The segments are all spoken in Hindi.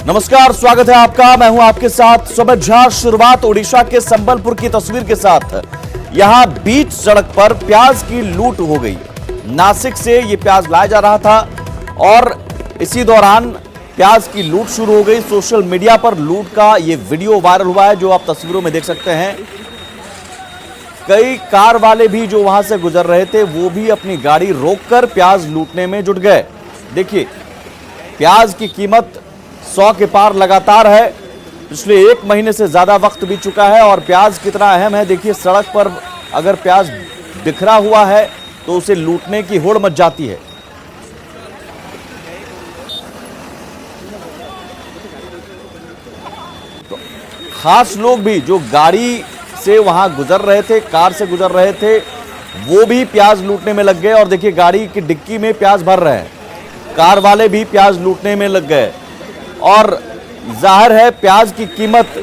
नमस्कार, स्वागत है आपका। मैं हूं आपके साथ सुमित झा। शुरुआत ओडिशा के संबलपुर की तस्वीर के साथ। यहां बीच सड़क पर प्याज की लूट हो गई। नासिक से ये प्याज लाया जा रहा था और इसी दौरान प्याज की लूट शुरू हो गई। सोशल मीडिया पर लूट का ये वीडियो वायरल हुआ है, जो आप तस्वीरों में देख सकते हैं। कई कार वाले भी जो वहां से गुजर रहे थे, वो भी अपनी गाड़ी रोककर प्याज लूटने में जुट गए। देखिए, प्याज की कीमत 100 के पार लगातार है। पिछले 1 महीने से ज्यादा वक्त बीत चुका है और प्याज कितना अहम है। देखिए, सड़क पर अगर प्याज बिखरा हुआ है तो उसे लूटने की होड़ मच जाती है। तो खास लोग भी जो गाड़ी से वहां गुजर रहे थे, कार से गुजर रहे थे, वो भी प्याज लूटने में लग गए। और देखिए, गाड़ी की डिक्की में प्याज भर रहे हैं। कार वाले भी प्याज लूटने में लग गए और जाहिर है प्याज की कीमत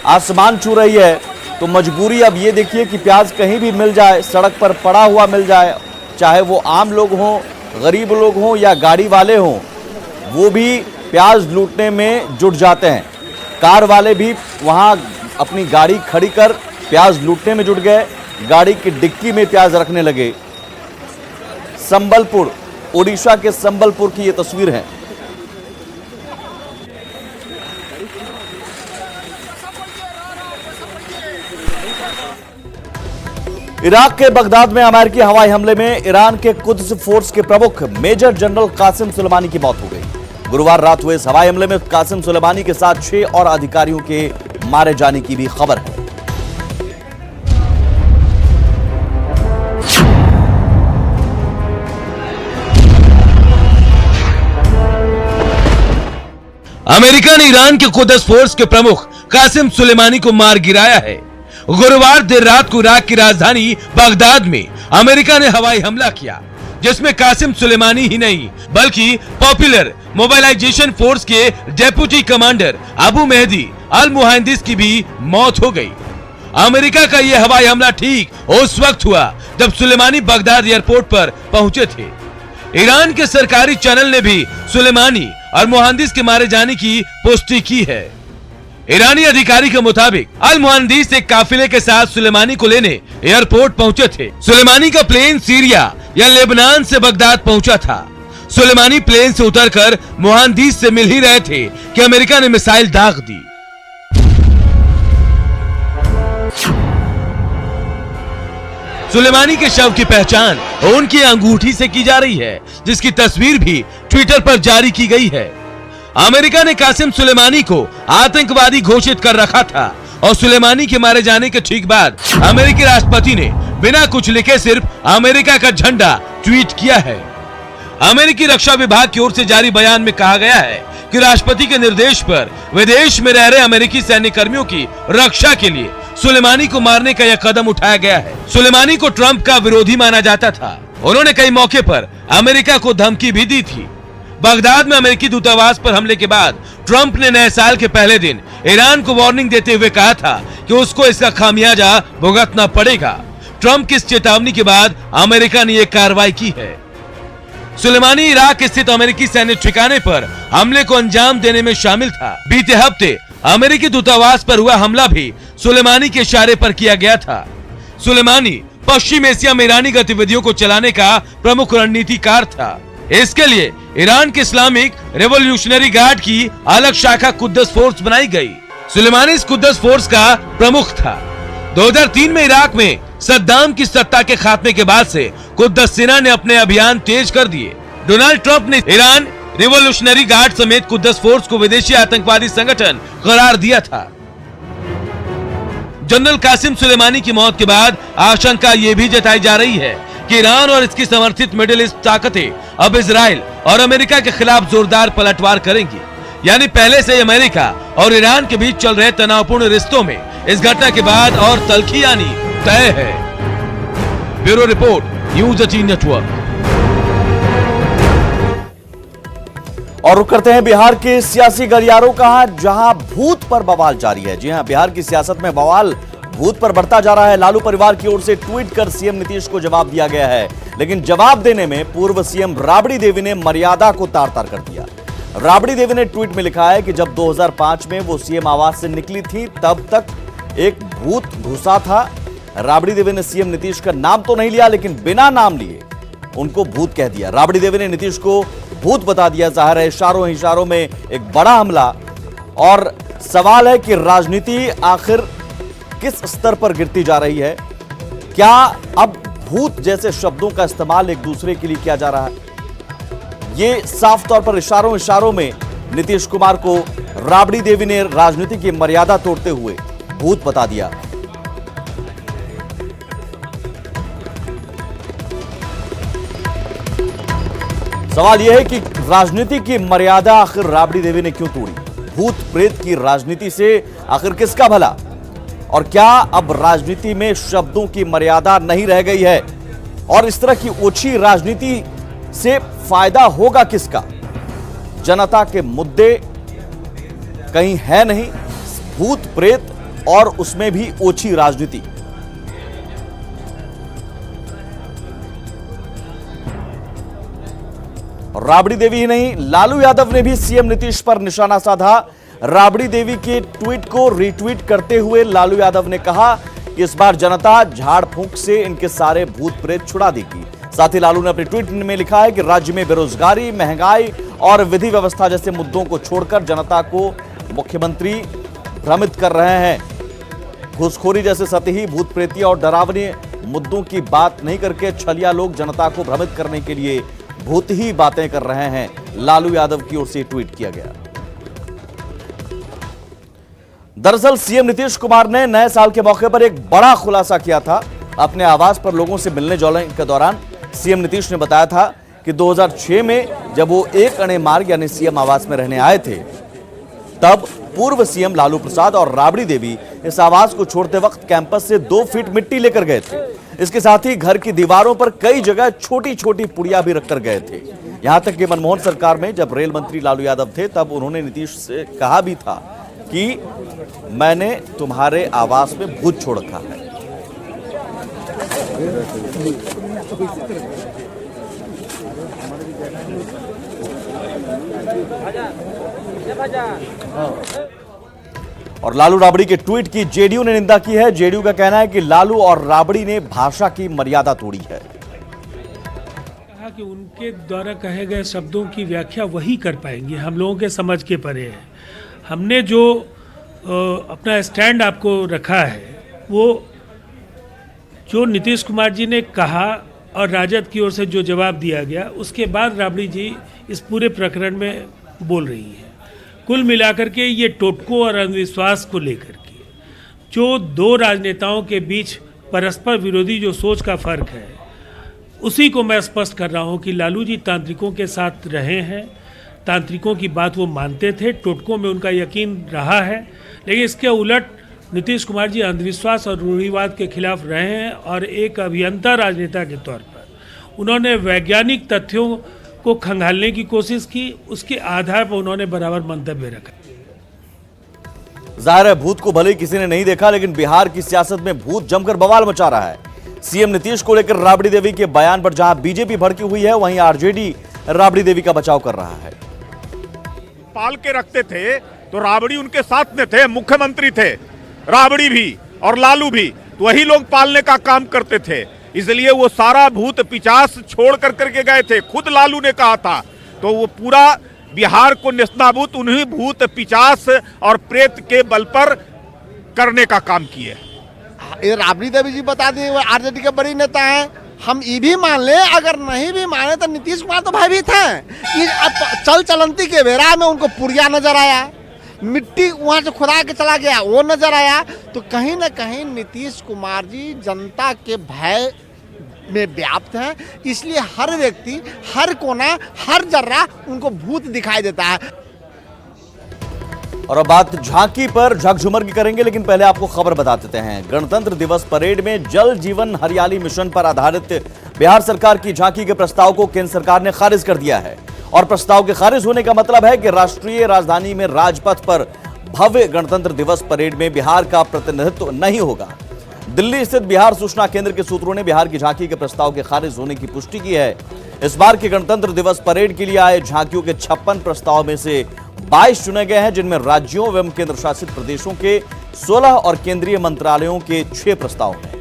आसमान छू रही है। तो मजबूरी अब ये देखिए कि प्याज कहीं भी मिल जाए, सड़क पर पड़ा हुआ मिल जाए, चाहे वो आम लोग हों, गरीब लोग हों या गाड़ी वाले हों, वो भी प्याज लूटने में जुट जाते हैं। कार वाले भी वहां अपनी गाड़ी खड़ी कर प्याज लूटने में जुट गए, गाड़ी की डिक्की में प्याज रखने लगे। संबलपुर, ओडिशा के संबलपुर की ये तस्वीर है। इराक के बगदाद में अमेरिकी हवाई हमले में ईरान के कुद्स फोर्स के प्रमुख मेजर जनरल कासिम सुलेमानी की मौत हो गई। गुरुवार रात हुए इस हवाई हमले में कासिम सुलेमानी के साथ 6 और अधिकारियों के मारे जाने की भी खबर है। अमेरिका ने ईरान के कुद्स फोर्स के प्रमुख कासिम सुलेमानी को मार गिराया है। गुरुवार देर रात को इराक की राजधानी बगदाद में अमेरिका ने हवाई हमला किया, जिसमें कासिम सुलेमानी ही नहीं बल्कि पॉपुलर मोबिलाइजेशन फोर्स के डेप्यूटी कमांडर अबू मेहदी अल मुहांदिस की भी मौत हो गई। अमेरिका का यह हवाई हमला ठीक उस वक्त हुआ जब सुलेमानी बगदाद एयरपोर्ट पर पहुंचे थे। ईरान के सरकारी चैनल ने भी सुलेमानी और मुहांदिस के मारे जाने की पुष्टि की है। ईरानी अधिकारी के मुताबिक अल मुहांदिस एक काफिले के साथ सुलेमानी को लेने एयरपोर्ट पहुंचे थे। सुलेमानी का प्लेन सीरिया या लेबनान से बगदाद पहुंचा था। सुलेमानी प्लेन से उतरकर मुहांदिस से मिल ही रहे थे कि अमेरिका ने मिसाइल दाग दी। सुलेमानी के शव की पहचान उनकी अंगूठी से की जा रही है, जिसकी तस्वीर भी ट्विटर पर जारी की गई है। अमेरिका ने कासिम सुलेमानी को आतंकवादी घोषित कर रखा था और सुलेमानी के मारे जाने के ठीक बाद अमेरिकी राष्ट्रपति ने बिना कुछ लिखे सिर्फ अमेरिका का झंडा ट्वीट किया है। अमेरिकी रक्षा विभाग की ओर से जारी बयान में कहा गया है कि राष्ट्रपति के निर्देश पर विदेश में रह रहे अमेरिकी सैन्य कर्मियों की रक्षा के लिए सुलेमानी को मारने का यह कदम उठाया गया है। सुलेमानी को ट्रंप का विरोधी माना जाता था। उन्होंने कई मौके पर अमेरिका को धमकी भी दी थी। बगदाद में अमेरिकी दूतावास पर हमले के बाद ट्रंप ने नए साल के पहले दिन ईरान को वार्निंग देते हुए कहा था कि उसको इसका खामियाजा भुगतना पड़ेगा। ट्रंप की इस चेतावनी के बाद अमेरिका ने यह कार्रवाई की है। सुलेमानी इराक स्थित अमेरिकी सैन्य ठिकाने पर हमले को अंजाम देने में शामिल था। बीते हफ्ते अमेरिकी दूतावास पर हुआ हमला भी सुलेमानी के इशारे पर किया गया था। सुलेमानी पश्चिम एशिया में ईरानी गतिविधियों को चलाने का प्रमुख रणनीतिकार था। इसके लिए ईरान के इस्लामिक रेवोल्यूशनरी गार्ड की अलग शाखा कुद्स फोर्स बनाई गई। सुलेमानी इस कुद्स फोर्स का प्रमुख था। 2003 में इराक में सद्दाम की सत्ता के खात्मे के बाद से कुद्स सेना ने अपने अभियान तेज कर दिए। डोनाल्ड ट्रंप ने ईरान रिवोल्यूशनरी गार्ड समेत कुद्स फोर्स को विदेशी आतंकवादी संगठन करार दिया था। जनरल कासिम सुलेमानी की मौत के बाद आशंका यह भी जताई जा रही है कि ईरान और इसकी समर्थित मिडिल ईस्ट ताकतें अब इजराइल और अमेरिका के खिलाफ जोरदार पलटवार करेंगी। यानी पहले से अमेरिका और ईरान के बीच चल रहे तनावपूर्ण रिश्तों में इस घटना के बाद और तल्खी आनी तय है। Bureau report, news 18 network. और रुक करते हैं बिहार के सियासी गलियारों का, जहां भूत पर बवाल जारी है। जी हां, बिहार की सियासत में बवाल भूत पर बढ़ता जा रहा है। लालू परिवार की ओर से ट्वीट कर सीएम नीतीश को जवाब दिया गया है, लेकिन जवाब देने में पूर्व सीएम राबड़ी देवी ने मर्यादा को तार तार कर दिया। राबड़ी देवी ने ट्वीट में लिखा है कि जब 2005 में वो सीएम आवास से निकली थी तब तक एक भूत घुसा था। राबड़ी देवी ने सीएम नीतीश का नाम तो नहीं लिया, लेकिन बिना नाम लिए उनको भूत कह दिया। राबड़ी देवी ने नीतीश को भूत बता दिया। जाहिर है इशारों में एक बड़ा हमला। और सवाल है कि राजनीति आखिर किस स्तर पर गिरती जा रही है? क्या अब भूत जैसे शब्दों का इस्तेमाल एक दूसरे के लिए किया जा रहा है? ये साफ तौर पर इशारों में नीतीश कुमार को राबड़ी देवी ने राजनीति की मर्यादा तोड़ते हुए भूत बता दिया। सवाल यह है कि राजनीति की मर्यादा आखिर राबड़ी देवी ने क्यों तोड़ी? भूत प्रेत की राजनीति से आखिर किसका भला? और क्या अब राजनीति में शब्दों की मर्यादा नहीं रह गई है? और इस तरह की ओछी राजनीति से फायदा होगा किसका? जनता के मुद्दे कहीं है नहीं, भूत प्रेत और उसमें भी ओछी राजनीति। राबड़ी देवी ही नहीं, लालू यादव ने भी सीएम नीतीश पर निशाना साधा। राबड़ी देवी के ट्वीट को रीट्वीट करते हुए लालू यादव ने कहा कि इस बार जनता झाड़ फूंक से इनके सारे भूत प्रेत छुड़ा देगी। साथ ही लालू ने अपने ट्वीट में लिखा है कि राज्य में बेरोजगारी, महंगाई और विधि व्यवस्था जैसे मुद्दों को छोड़कर जनता को मुख्यमंत्री भ्रमित कर रहे हैं। घूसखोरी जैसे सतही, भूत प्रेती और डरावने मुद्दों की बात नहीं करके छलिया लोग जनता को भ्रमित करने के लिए भूत ही बातें कर रहे हैं। लालू यादव की ओर से ट्वीट किया गया। दरअसल सीएम नीतीश कुमार ने नए साल के मौके पर एक बड़ा खुलासा किया था। अपने आवास पर लोगों से मिलने जुलने के दौरान सीएम नीतीश ने बताया था कि 2006 में जब वो एक अणे मार्ग यानी सीएम आवास में रहने आए थे, तब पूर्व सीएम लालू प्रसाद और राबड़ी देवी इस आवास को छोड़ते वक्त कैंपस से 2 फीट मिट्टी लेकर गए थे। इसके साथ ही घर की दीवारों पर कई जगह छोटी छोटी पुड़िया भी रखकर गए थे। यहां तक कि मनमोहन सरकार में जब रेल मंत्री लालू यादव थे, तब उन्होंने नीतीश से कहा भी था कि मैंने तुम्हारे आवास में भूत छोड़ रखा है। और लालू राबड़ी के ट्वीट की जेडीयू ने निंदा की है। जेडीयू का कहना है कि लालू और राबड़ी ने भाषा की मर्यादा तोड़ी है। कहा कि उनके द्वारा कहे गए शब्दों की व्याख्या वही कर पाएंगे, हम लोगों के समझ के परे है। हमने जो अपना स्टैंड आपको रखा है, वो जो नीतीश कुमार जी ने कहा और राजद की ओर से जो जवाब दिया गया, उसके बाद राबड़ी जी इस पूरे प्रकरण में बोल रही हैं। कुल मिलाकर के ये टोटको और अंधविश्वास को लेकर के जो दो राजनेताओं के बीच परस्पर विरोधी जो सोच का फर्क है, उसी को मैं स्पष्ट कर रहा हूँ कि लालू जी तांत्रिकों के साथ रहे हैं, तांत्रिकों की बात वो मानते थे, टोटकों में उनका यकीन रहा है। लेकिन इसके उलट नीतीश कुमार जी अंधविश्वास और रूढ़िवाद के खिलाफ रहे हैं और एक अभियंता राजनेता के तौर पर उन्होंने वैज्ञानिक तथ्यों को खंगालने की कोशिश की, उसके आधार पर उन्होंने बराबर मंतव्य रखा। जाहिर है भूत को भले किसी ने नहीं देखा, लेकिन बिहार की सियासत में भूत जमकर बवाल मचा रहा है। सीएम नीतीश को लेकर राबड़ी देवी के बयान पर जहां बीजेपी भड़की हुई है, वहीं आरजेडी राबड़ी देवी का बचाव कर रहा है। पाल के रखते थे तो राबड़ी उनके साथ में थे, मुख्यमंत्री थे, राबड़ी भी और लालू भी, तो वही लोग पालने का काम करते थे। इसलिए वो सारा भूत पिचास छोड़ करके गए थे। खुद लालू ने कहा था, तो वो पूरा बिहार को नेस्तनाबूत उन्हीं भूत पिचास और प्रेत के बल पर करने का काम किए। ये राबड़ी देवी जी बता दी, आरजेडी के बड़ी नेता हैं। हम ये भी मान ले, अगर नहीं भी माने तो नीतीश कुमार तो भयभीत हैं कि चल चलंती के बेरा में उनको पुड़िया नजर आया, मिट्टी वहाँ से खुदा के चला गया, वो नजर आया। तो कहीं ना कहीं नीतीश कुमार जी जनता के भय में व्याप्त हैं, इसलिए हर व्यक्ति, हर कोना, हर जर्रा उनको भूत दिखाई देता है। और अब बात झांकी पर झकझुमर की करेंगे, लेकिन पहले आपको खबर बता देते हैं। गणतंत्र दिवस परेड में जल जीवन हरियाली मिशन पर आधारित बिहार सरकार की झांकी के प्रस्ताव को केंद्र सरकार ने खारिज कर दिया है। और प्रस्ताव के खारिज होने का मतलब है कि राष्ट्रीय राजधानी में राजपथ पर भव्य गणतंत्र दिवस परेड में बिहार का प्रतिनिधित्व नहीं होगा। दिल्ली स्थित बिहार सूचना केंद्र के सूत्रों ने बिहार की झांकी के प्रस्ताव के खारिज होने की पुष्टि की है। इस बार के गणतंत्र दिवस परेड के लिए आए झांकियों के 56 प्रस्ताव में से 22 चुने गए हैं, जिनमें राज्यों एवं केंद्र शासित प्रदेशों के 16 और केंद्रीय मंत्रालयों के 6 प्रस्ताव हैं।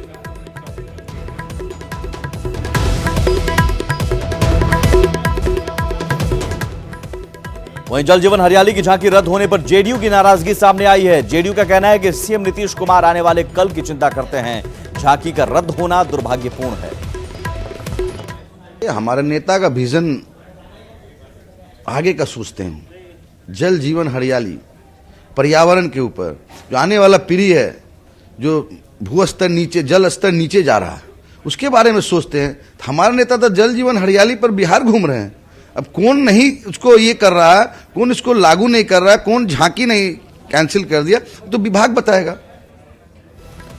वहीं जल जीवन हरियाली की झांकी रद्द होने पर जेडीयू की नाराजगी सामने आई है। जेडीयू का कहना है कि सीएम नीतीश कुमार आने वाले कल की चिंता करते हैं। झांकी का रद्द होना दुर्भाग्यपूर्ण है। हमारे नेता का विजन आगे का सोचते हैं, जल जीवन हरियाली, पर्यावरण के ऊपर जो आने वाला पीढ़ी है, जो भू स्तर नीचे, जल स्तर नीचे जा रहा है, उसके बारे में सोचते हैं। हमारे नेता तो जल जीवन हरियाली पर बिहार घूम रहे हैं। अब कौन नहीं उसको ये कर रहा है, कौन इसको लागू नहीं कर रहा है, कौन झांकी नहीं कैंसिल कर दिया, तो विभाग बताएगा।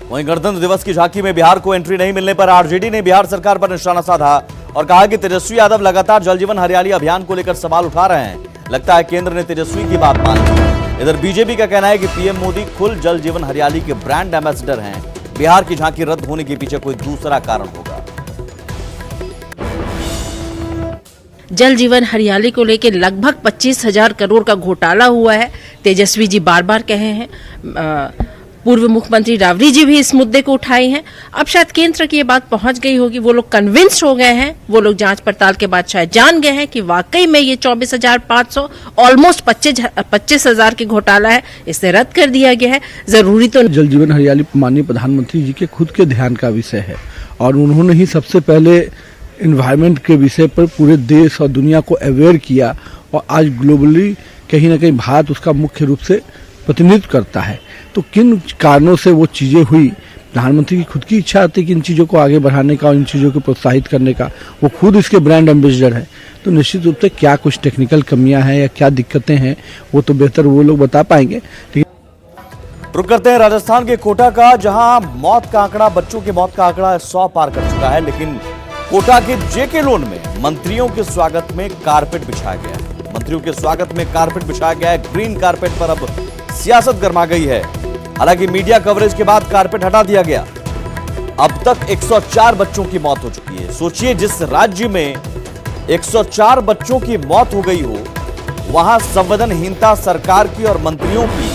वहीं गणतंत्र दिवस की झांकी में बिहार को एंट्री नहीं मिलने पर आरजेडी ने बिहार सरकार पर निशाना साधा और कहा कि तेजस्वी यादव लगातार जल जीवन हरियाली अभियान को लेकर सवाल उठा रहे हैं। लगता है केंद्र ने तेजस्वी की बात मान ली। इधर बीजेपी का कहना है कि पीएम मोदी खुद जल जीवन हरियाली के ब्रांड एम्बेसडर हैं। बिहार की झांकी रद्द होने के पीछे कोई दूसरा कारण होगा। जल जीवन हरियाली को लेकर लगभग 25,000 करोड़ का घोटाला हुआ है। तेजस्वी जी बार बार कहे हैं, पूर्व मुख्यमंत्री राबड़ी जी भी इस मुद्दे को उठाए हैं। अब शायद केंद्र तक ये बात पहुंच गई होगी, वो लोग कन्विंस्ड हो गए हैं, वो लोग जांच पड़ताल के बाद शायद जान गए हैं कि वाकई में ये 24,500 ऑलमोस्ट 25,000 की घोटाला है, इसे रद्द कर दिया गया है। जरूरी तो जल जीवन हरियाली माननीय प्रधानमंत्री जी के खुद के ध्यान का विषय है और उन्होंने ही सबसे पहले एनवायरनमेंट के विषय पर पूरे देश और दुनिया को अवेयर किया और आज ग्लोबली कहीं ना कहीं भारत उसका मुख्य रूप से प्रतिनिधित्व करता है। तो किन कारणों से वो चीज़ें हुई, प्रधानमंत्री की खुद की इच्छा आती कि इन चीज़ों को आगे बढ़ाने का और इन चीज़ों को प्रोत्साहित करने का, वो खुद इसके ब्रांड एम्बेसडर है। तो निश्चित रूप से क्या कुछ टेक्निकल कमियां हैं या क्या दिक्कतें हैं, वो तो बेहतर वो लोग बता पाएंगे। रुक करते हैं राजस्थान के कोटा का, जहां मौत का आंकड़ा, बच्चों की मौत का आंकड़ा 100 पार कर चुका है। लेकिन कोटा के जेके लोन में मंत्रियों के स्वागत में कारपेट बिछाया गया है। मंत्रियों के स्वागत में कारपेट बिछाया गया है। ग्रीन कारपेट पर अब सियासत गर्मा गई है। हालांकि मीडिया कवरेज के बाद कारपेट हटा दिया गया। अब तक 104 बच्चों की मौत हो चुकी है। सोचिए, जिस राज्य में 104 बच्चों की मौत हो गई हो, वहां संवेदनहीनता सरकार की और मंत्रियों की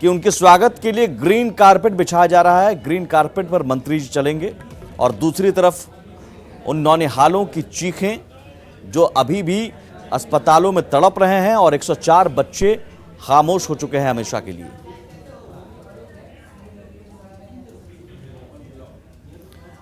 कि उनके स्वागत के लिए ग्रीन कारपेट बिछाया जा रहा है। ग्रीन कारपेट पर मंत्री जी चलेंगे और दूसरी तरफ उन नौनिहालों की चीखें जो अभी भी अस्पतालों में तड़प रहे हैं और 104 बच्चे खामोश हो चुके हैं हमेशा के लिए।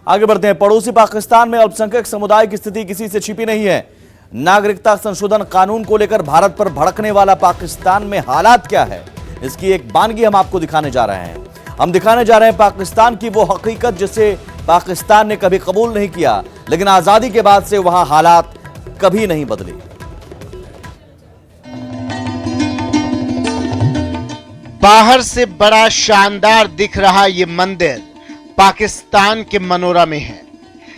आगे बढ़ते हैं। पड़ोसी पाकिस्तान में अल्पसंख्यक समुदाय की स्थिति किसी से छिपी नहीं है। नागरिकता संशोधन कानून को लेकर भारत पर भड़कने वाला पाकिस्तान में हालात क्या है, इसकी एक बानगी हम आपको दिखाने जा रहे हैं। हम दिखाने जा रहे हैं पाकिस्तान की वो हकीकत जिसे पाकिस्तान ने कभी कबूल नहीं किया, लेकिन आजादी के बाद से वहां हालात कभी नहीं बदले। बाहर से बड़ा शानदार दिख रहा ये मंदिर पाकिस्तान के मनोरा में है।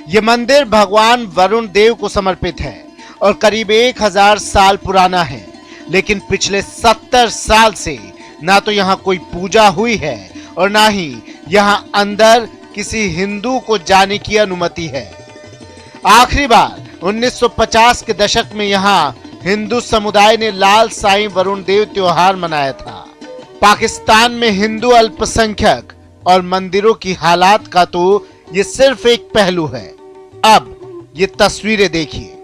ये मंदिर भगवान वरुण देव को समर्पित है और करीब 1000 साल पुराना है। लेकिन पिछले 70 साल से ना तो यहाँ कोई पूजा हुई है और ना ही यहाँ अंदर किसी हिंदू को जाने की अनुमति है। आखिरी बार 1950 के दशक में यहाँ हिंदू समुदाय ने लाल साईं वरुण देव त्योहार मनाया था। पाकिस्तान में हिंदू अल्पसंख्यक और मंदिरों की हालात का तो ये सिर्फ एक पहलू है। अब ये तस्वीरें देखिए।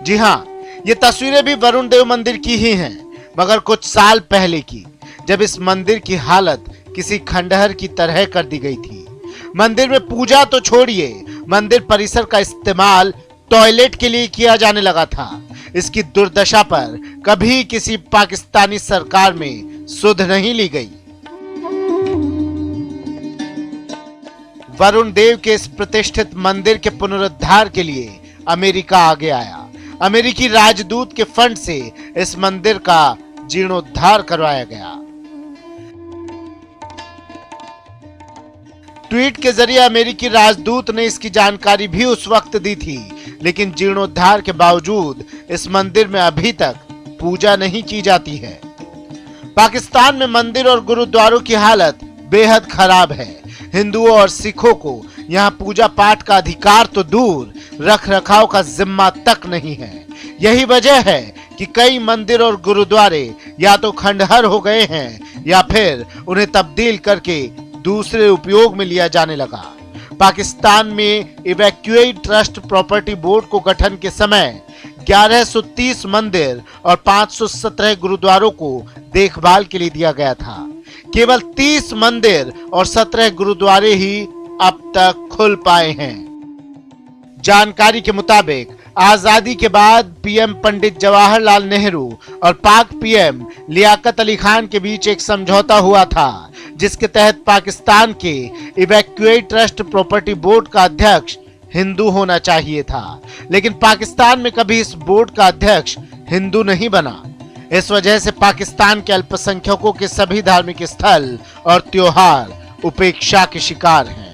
जी हाँ, ये तस्वीरें भी वरुण देव मंदिर की ही हैं, मगर कुछ साल पहले की, जब इस मंदिर की हालत किसी खंडहर की तरह कर दी गई थी। मंदिर में पूजा तो छोड़िए, मंदिर परिसर का इस्तेमाल टॉयलेट के लिए किया जाने लगा था। इसकी दुर्दशा पर कभी किसी पाकिस्तानी सरकार में सुध नहीं ली गई। वरुण देव के इस प्रतिष्ठित मंदिर के पुनरुद्धार के लिए अमेरिका आगे आया। अमेरिकी राजदूत के फंड से इस मंदिर का जीर्णोद्धार करवाया गया। ट्वीट के जरिए अमेरिकी राजदूत ने इसकी जानकारी भी उस वक्त दी थी, लेकिन जीर्णोद्धार के बावजूद इस मंदिर में अभी तक पूजा नहीं की जाती है। पाकिस्तान में मंदिर और गुरुद्वारों की हालत बेहद खराब है। हिंदुओं और सिखों को यहाँ पूजा पाठ का अधिकार तो दूर, रख रखाव का जिम्मा तक नहीं है। यही वजह है कि कई मंदिर और गुरुद्वारे या तो खंडहर हो गए हैं या फिर उन्हें तब्दील करके दूसरे उपयोग में लिया जाने लगा। पाकिस्तान में इवैक्यूएट ट्रस्ट प्रॉपर्टी बोर्ड को गठन के समय 1130 मंदिर और 517 गुरुद्वारों को देखभाल के लिए दिया गया था। केवल 30 मंदिर और 17 गुरुद्वारे ही अब तक खुल पाए हैं। जानकारी के मुताबिक आजादी के बाद पीएम पंडित जवाहरलाल नेहरू और पाक पीएम लियाकत अली खान के बीच एक समझौता हुआ था, जिसके तहत पाकिस्तान के इवैक्यूएट ट्रस्ट प्रॉपर्टी बोर्ड का अध्यक्ष हिंदू होना चाहिए था, लेकिन पाकिस्तान में कभी इस बोर्ड का अध्यक्ष हिंदू नहीं बना। इस वजह से पाकिस्तान के अल्पसंख्यकों के सभी धार्मिक स्थल और त्योहार उपेक्षा के शिकार हैं।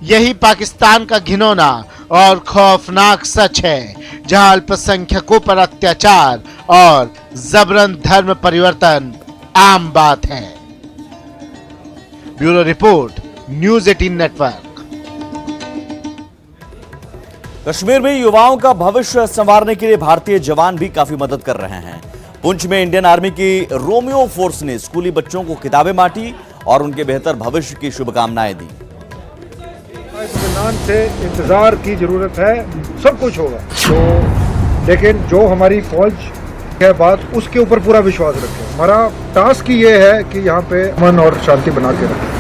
यही पाकिस्तान का घिनौना और खौफनाक सच है, जहां अल्पसंख्यकों पर अत्याचार और जबरन धर्म परिवर्तन आम बात है। Bureau report, news 18 network. Kashmir में युवाओं का भविष्य संवारने के लिए भारतीय जवान भी काफी मदद कर रहे हैं। पुंछ में इंडियन आर्मी की रोमियो फोर्स ने स्कूली बच्चों को किताबें बांटी और उनके बेहतर भविष्य की शुभकामनाएं दी। इत्मीनान से इंतजार की जरूरत है, सब कुछ होगा तो, लेकिन जो हमारी फौज के बाद उसके ऊपर पूरा विश्वास रखें। हमारा टास्क ये है कि यहाँ पे अमन और शांति बना के रखें।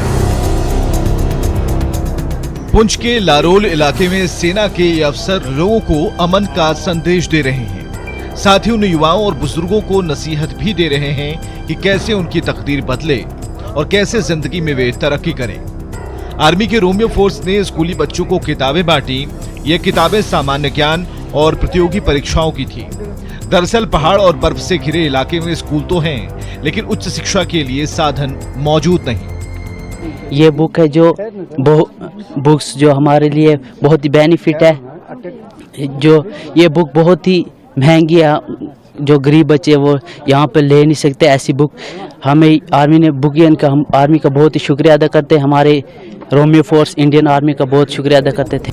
पुंछ के लारोल इलाके में सेना के ये अफसर लोगों को अमन का संदेश दे रहे हैं। साथ ही उन युवाओं और बुजुर्गों को नसीहत भी दे रहे हैं कि कैसे उनकी तकदीर बदले और कैसे जिंदगी में वे तरक्की करें। आर्मी के रोमियो फोर्स ने स्कूली बच्चों को किताबें बांटी। ये किताबें सामान्य ज्ञान और प्रतियोगी परीक्षाओं की थी। दरअसल पहाड़ और बर्फ से घिरे इलाके में स्कूल तो हैं, लेकिन उच्च शिक्षा के लिए साधन मौजूद नहीं। ये बुक है जो बुक्स जो हमारे लिए बहुत ही बेनिफिट है। जो ये बुक बहुत ही महंगी है, जो गरीब बच्चे वो यहाँ पे ले नहीं सकते ऐसी बुक। हमें आर्मी ने बुक इनका, हम आर्मी का बहुत ही शुक्रिया अदा करते हैं। हमारे रोमियो फोर्स इंडियन आर्मी का बहुत शुक्रिया अदा करते थे।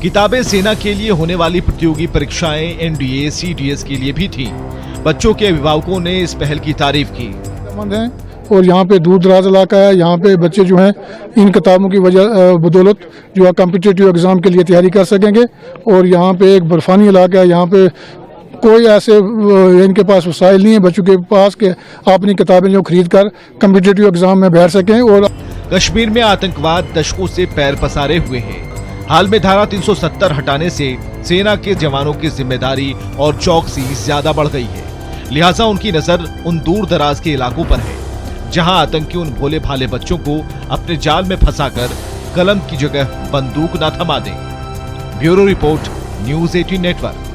किताबें सेना के लिए होने वाली प्रतियोगी परीक्षाएं एनडीए सीडीएस के लिए भी थी। बच्चों के अभिभावकों ने इस पहल की तारीफ की। और यहाँ पे दूर दराज इलाका है, यहाँ पे बच्चे जो हैं इन किताबों की वजह बदौलत जो है कॉम्पिटिटिव एग्जाम के लिए तैयारी कर सकेंगे। और यहाँ पे एक बर्फानी इलाका है, यहाँ पे कोई ऐसे इनके पास वसाइल नहीं है बच्चों के पास कि अपनी किताबें जो खरीद कर कॉम्पिटिटिव एग्जाम में बैठ सकें। और कश्मीर में आतंकवाद दशकों से पैर पसारे हुए है। हाल में धारा 370 हटाने से सेना के जवानों की जिम्मेदारी और चौकसी ज्यादा बढ़ गई है। लिहाजा उनकी नजर उन दूर दराज के इलाकों पर है, जहां आतंकी उन भोले भाले बच्चों को अपने जाल में फंसाकर कलम की जगह बंदूक न थमा दें। Bureau report, news 18 network.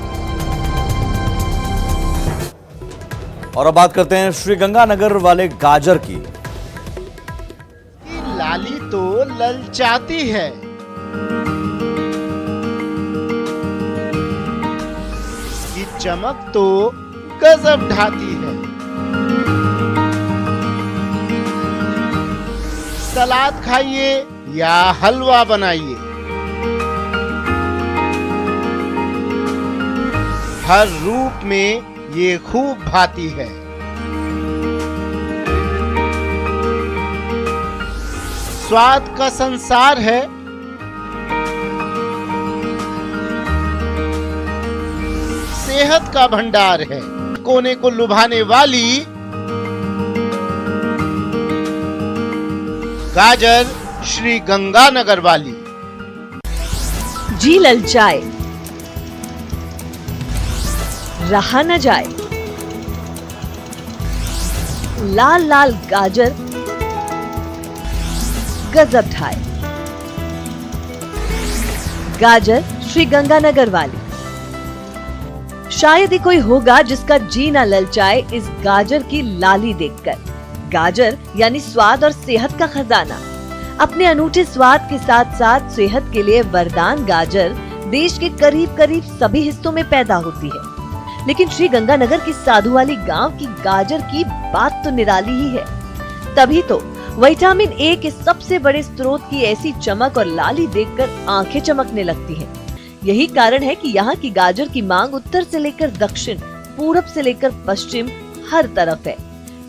और अब बात करते हैं श्रीगंगानगर वाले गाजर की। लाली तो ललचाती है, इसकी चमक तो गजब ढाती है। सलाद खाइए या हलवा बनाइए, हर रूप में ये खूब भाती है। स्वाद का संसार है, सेहत का भंडार है। कोने को लुभाने वाली गाजर श्री गंगानगर वाली। जी ललचाए, रहा न जाए। लाल लाल गाजर गजब ढाए। गाजर श्री गंगानगर वाली। शायद ही कोई होगा जिसका जी ना ललचाए इस गाजर की लाली देखकर। गाजर यानी स्वाद और सेहत का खजाना। अपने अनूठे स्वाद के साथ साथ सेहत के लिए वरदान गाजर देश के करीब करीब सभी हिस्सों में पैदा होती है, लेकिन श्री गंगानगर की साधु वाली गांव की गाजर की बात तो निराली ही है। तभी तो विटामिन ए के सबसे बड़े स्रोत की ऐसी चमक और लाली देखकर आंखें चमकने लगती हैं। यही कारण है कि यहाँ की गाजर की मांग उत्तर से लेकर दक्षिण, पूरब से लेकर पश्चिम हर तरफ है।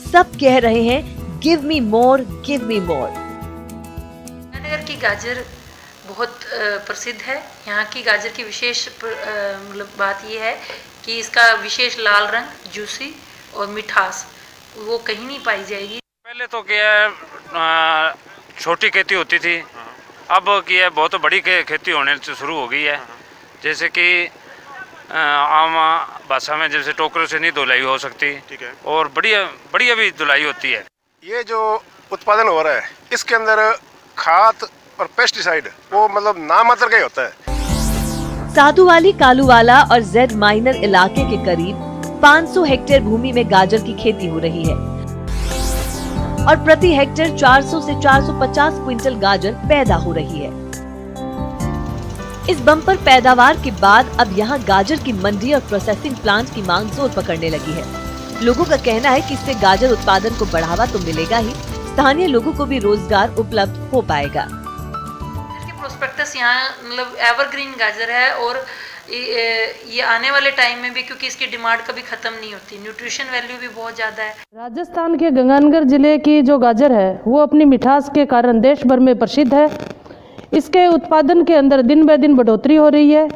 सब कह रहे हैं गिव मी मोर, गिव मी मोर। गंगानगर की गाजर बहुत प्रसिद्ध है। यहाँ की गाजर की विशेष मतलब बात यह है कि इसका विशेष लाल रंग, जूसी और मिठास वो कहीं नहीं पाई जाएगी। पहले तो क्या है छोटी खेती होती थी, अब क्या है बहुत बड़ी खेती होने से शुरू हो गई है। जैसे कि आम भाषा में जैसे टोकरों से नहीं धुलाई हो सकती, ठीक है, और बढ़िया भी धुलाई होती है। ये जो उत्पादन हो रहा है इसके अंदर खाद और पेस्टिसाइड वो मतलब नामात्र का ही होता है। साधुवाली, कालूवाला और जेड माइनर इलाके के करीब 500 हेक्टेयर भूमि में गाजर की खेती हो रही है और प्रति हेक्टेयर 400 से 450 क्विंटल गाजर पैदा हो रही है। इस बम्पर पैदावार के बाद अब यहाँ गाजर की मंडी और प्रोसेसिंग प्लांट की मांग जोर पकड़ने लगी है। लोगों का कहना है कि इससे गाजर उत्पादन को बढ़ावा तो मिलेगा ही, स्थानीय लोगों को भी रोजगार उपलब्ध हो पाएगा। प्रोस्पेक्टस यहाँ मतलब एवरग्रीन गाजर है और ये आने वाले टाइम में भी, क्योंकि इसकी डिमांड कभी खत्म नहीं होती, न्यूट्रिशन वैल्यू भी बहुत ज़्यादा है। राजस्थान के गंगानगर जिले की जो गाजर है वो अपनी मिठास के कारण देश भर में प्रसिद्ध है। इसके उत्पादन के अंदर दिन ब दिन बढ़ोतरी हो रही है।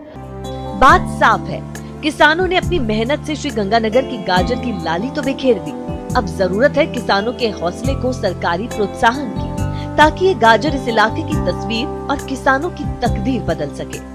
बात साफ है, किसानों ने अपनी मेहनत से श्री गंगानगर की गाजर की लाली तो बिखेर दी। अब जरूरत है किसानों के हौसले को सरकारी प्रोत्साहन की, ताकि ये गाजर इस इलाके की तस्वीर और किसानों की तकदीर बदल सके।